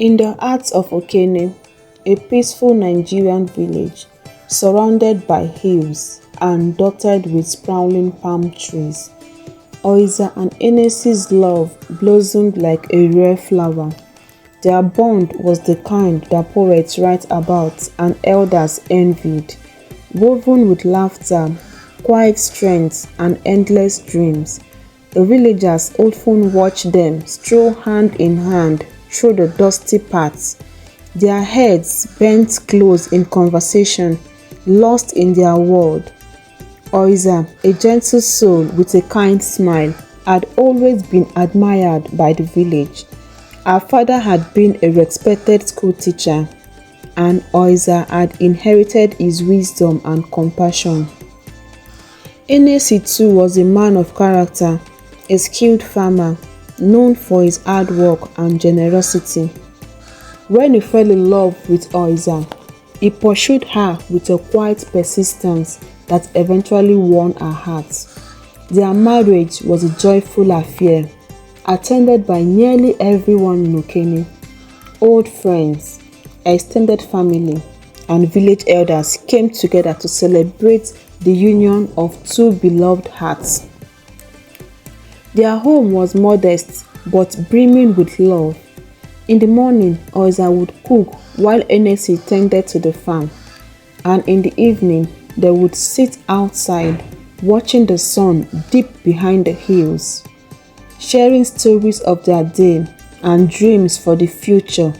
In the heart of Okene, a peaceful Nigerian village surrounded by hills and dotted with sprawling palm trees, Oyiza and Enesi's love blossomed like a rare flower. Their bond was the kind that poets write about and elders envied, woven with laughter, quiet strength, and endless dreams. The villagers often watched them stroll hand in hand through the dusty paths, their heads bent close in conversation, lost in their world. Oyiza, a gentle soul with a kind smile, had always been admired by the village. Her father had been a respected school teacher, and Oyiza had inherited his wisdom and compassion. Enesi too was a man of character, a skilled farmer, known for his hard work and generosity. When he fell in love with Oyiza, he pursued her with a quiet persistence that eventually won her heart. Their marriage was a joyful affair, attended by nearly everyone in Okene. Old friends, extended family, and village elders came together to celebrate the union of two beloved hearts. Their home was modest but brimming with love. In the morning, Oyiza would cook while Enesi tended to the farm, and in the evening, they would sit outside watching the sun dip behind the hills, sharing stories of their day and dreams for the future.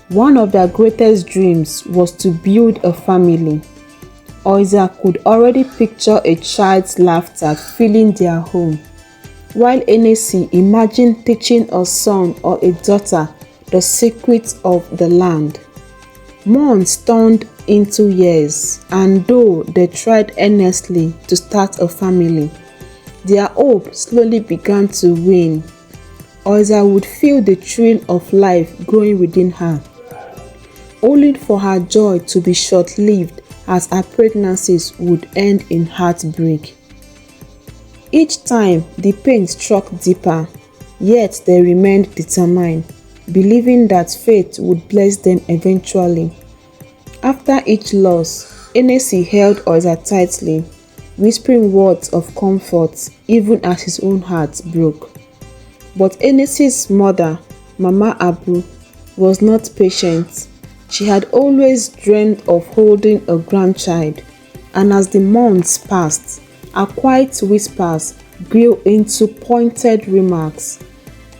One of their greatest dreams was to build a family. Oyiza could already picture a child's laughter filling their home, while Enesi imagined teaching a son or a daughter the secrets of the land. Months turned into years, and though they tried earnestly to start a family, their hope slowly began to wane. Oyiza would feel the thrill of life growing within her, only for her joy to be short-lived as her pregnancies would end in heartbreak. Each time the pain struck deeper, yet they remained determined, believing that fate would bless them eventually. After each loss, Enesi held Oyiza tightly, whispering words of comfort even as his own heart broke. But Enesi's mother, Mama Abu, was not patient. She had always dreamed of holding a grandchild, and as the months passed, her quiet whispers grew into pointed remarks.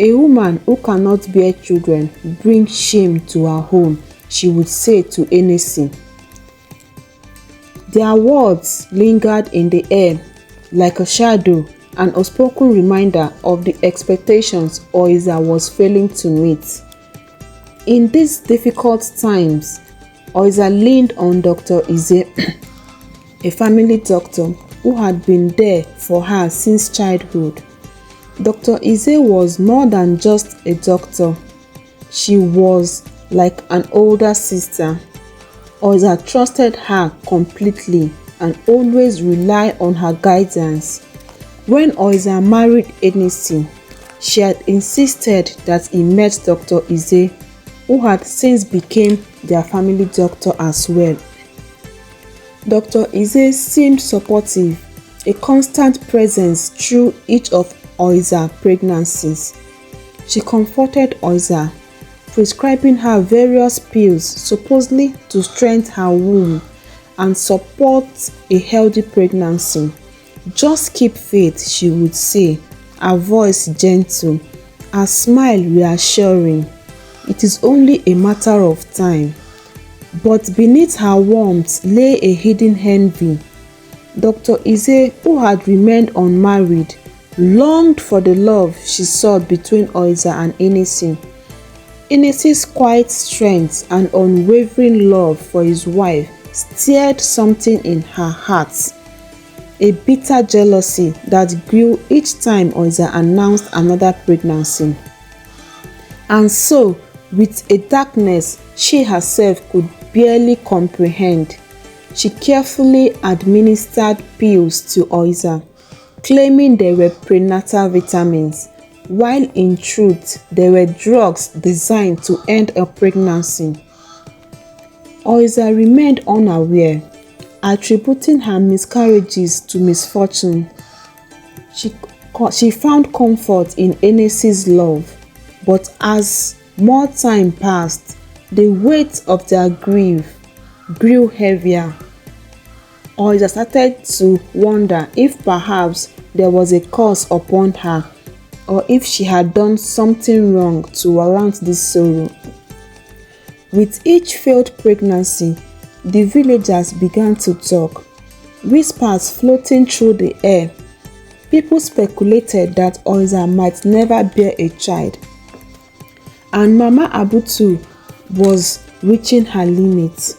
"A woman who cannot bear children brings shame to her home," she would say to Enesi. Their words lingered in the air like a shadow, an unspoken reminder of the expectations Oyiza was failing to meet. In these difficult times, Oyiza leaned on Dr. Ize, a family doctor who had been there for her since childhood. Dr. Ize was more than just a doctor. She was like an older sister. Oyiza trusted her completely and always relied on her guidance. When Oyiza married Enesi, she had insisted that he met Dr. Ize, who had since become their family doctor as well. Dr. Ize seemed supportive, a constant presence through each of Oyiza's pregnancies. She comforted Oyiza, prescribing her various pills supposedly to strengthen her womb and support a healthy pregnancy. "Just keep faith," she would say, her voice gentle, her smile reassuring. It is only a matter of time. But beneath her warmth lay a hidden envy. Dr. Ize, who had remained unmarried, longed for the love she saw between Oyiza and Enesi. Enesi's quiet strength and unwavering love for his wife stirred something in her heart, a bitter jealousy that grew each time Oyiza announced another pregnancy. And so, with a darkness she herself could barely comprehend, she carefully administered pills to Oyiza, claiming they were prenatal vitamins, while in truth they were drugs designed to end a pregnancy. Oyiza remained unaware, attributing her miscarriages to misfortune. She found comfort in Enesi's love, but as more time passed, the weight of their grief grew heavier. Oyiza started to wonder if perhaps there was a curse upon her, or if she had done something wrong to warrant this sorrow. With each failed pregnancy, the villagers began to talk, whispers floating through the air. People speculated that Oyiza might never bear a child, and Mama Abutu was reaching her limits.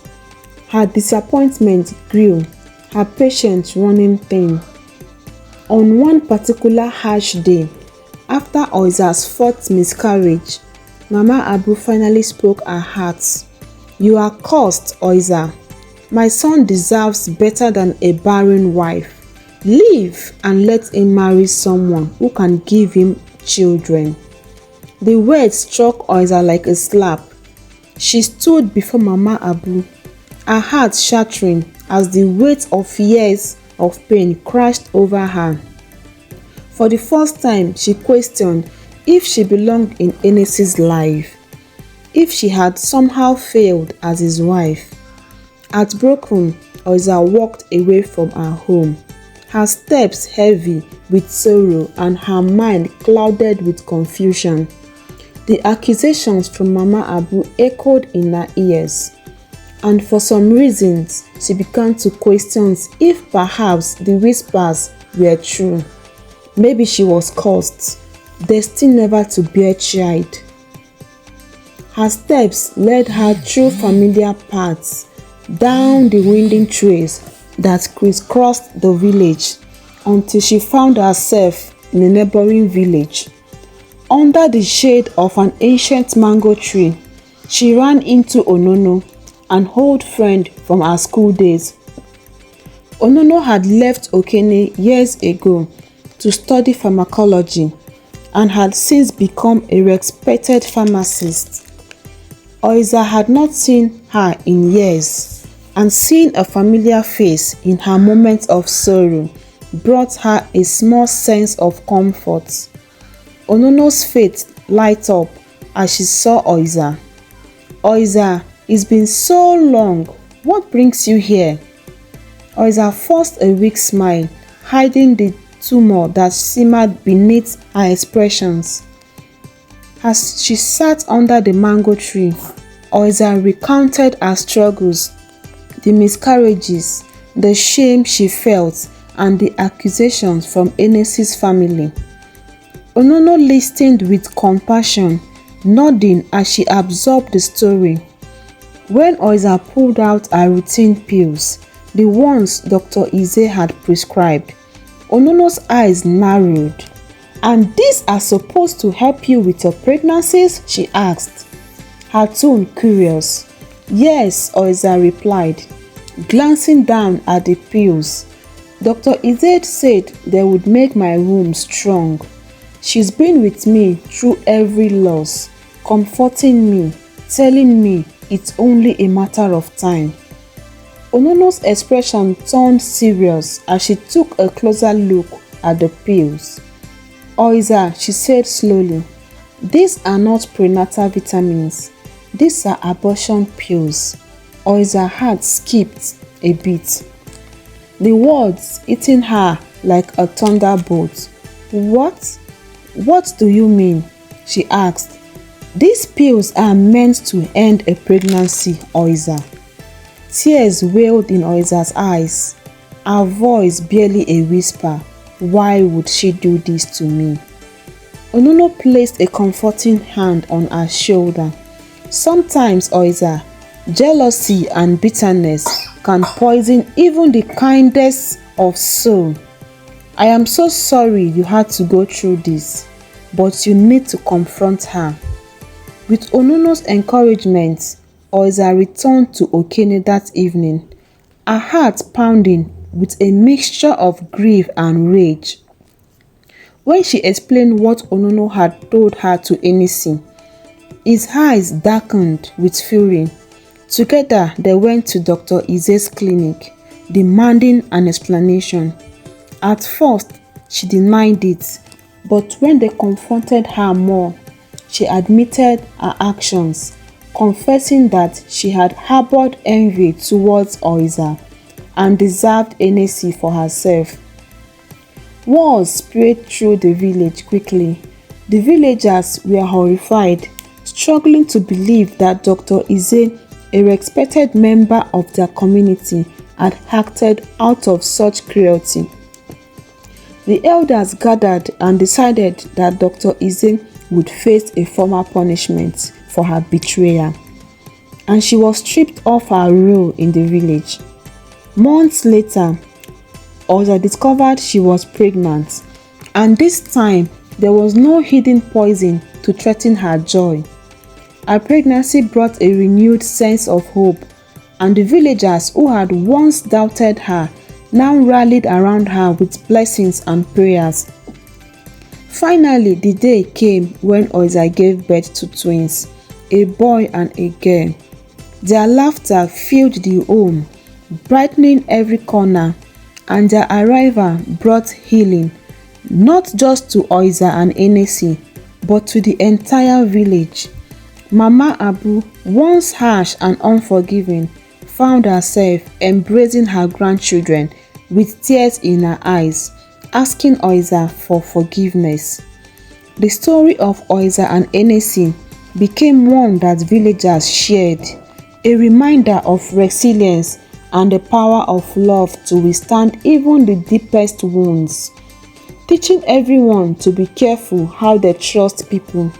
Her disappointment grew, her patience running thin. On one particular harsh day, after Oyiza's fourth miscarriage, Mama Abu finally spoke her heart. "You are cursed, Oyiza. My son deserves better than a barren wife. Leave and let him marry someone who can give him children." The words struck Oyiza like a slap. She stood before Mama Abu, her heart shattering as the weight of years of pain crashed over her. For the first time, she questioned if she belonged in Enesi's life, if she had somehow failed as his wife. Heartbroken, Oyiza walked away from her home, her steps heavy with sorrow and her mind clouded with confusion. The accusations from Mama Abu echoed in her ears, and for some reasons, she began to question if perhaps the whispers were true. Maybe she was cursed, destined never to bear child. Her steps led her through familiar paths, down the winding trails that crisscrossed the village, until she found herself in a neighboring village. Under the shade of an ancient mango tree, she ran into Onono, an old friend from her school days. Onono had left Okene years ago to study pharmacology and had since become a respected pharmacist. Oyiza had not seen her in years, and seeing a familiar face in her moments of sorrow brought her a small sense of comfort. Onono's face lighted up as she saw Oyiza. "Oyiza, it's been so long. What brings you here?" Oyiza forced a weak smile, hiding the tumor that simmered beneath her expressions. As she sat under the mango tree, Oyiza recounted her struggles, the miscarriages, the shame she felt, and the accusations from Enesi's family. Onono listened with compassion, nodding as she absorbed the story. When Oyiza pulled out her routine pills, the ones Dr. Ize had prescribed, Onono's eyes narrowed. "And these are supposed to help you with your pregnancies?" she asked, her tone curious. "Yes," Oyiza replied, glancing down at the pills. "Dr. Ize said they would make my womb strong. She's been with me through every loss, comforting me, telling me it's only a matter of time." Onono's expression turned serious as she took a closer look at the pills. "Oyiza," she said slowly, "these are not prenatal vitamins. These are abortion pills." Oyiza's heart skipped a beat, the words hitting her like a thunderbolt. "What? What do you mean?" she asked. "These pills are meant to end a pregnancy, Oyiza." Tears welled in Oyiza's eyes, her voice barely a whisper. "Why would she do this to me?" Onono placed a comforting hand on her shoulder. "Sometimes, Oyiza, jealousy and bitterness can poison even the kindest of soul. I am so sorry you had to go through this, but you need to confront her." With Onono's encouragement, Oyiza returned to Okene that evening, her heart pounding with a mixture of grief and rage. When she explained what Onono had told her to Enesi, his eyes darkened with fury. Together, they went to Dr. Ize's clinic, demanding an explanation. At first, she denied it, but when they confronted her more, she admitted her actions, confessing that she had harbored envy towards Oyiza and deserved Enesi for herself. Wars spread through the village quickly. The villagers were horrified, struggling to believe that Dr. Ize, a respected member of their community, had acted out of such cruelty. The elders gathered and decided that Dr. Ize would face a formal punishment for her betrayal, and she was stripped of her role in the village. Months later, Oyiza discovered she was pregnant, and this time there was no hidden poison to threaten her joy. Her pregnancy brought a renewed sense of hope, and the villagers who had once doubted her now rallied around her with blessings and prayers. Finally, the day came when Oyiza gave birth to twins, a boy and a girl. Their laughter filled the home, brightening every corner, and their arrival brought healing, not just to Oyiza and Enesi, but to the entire village. Mama Abu, once harsh and unforgiving, found herself embracing her grandchildren with tears in her eyes, asking Oyiza for forgiveness. The story of Oyiza and Enesi became one that villagers shared, a reminder of resilience and the power of love to withstand even the deepest wounds, teaching everyone to be careful how they trust people.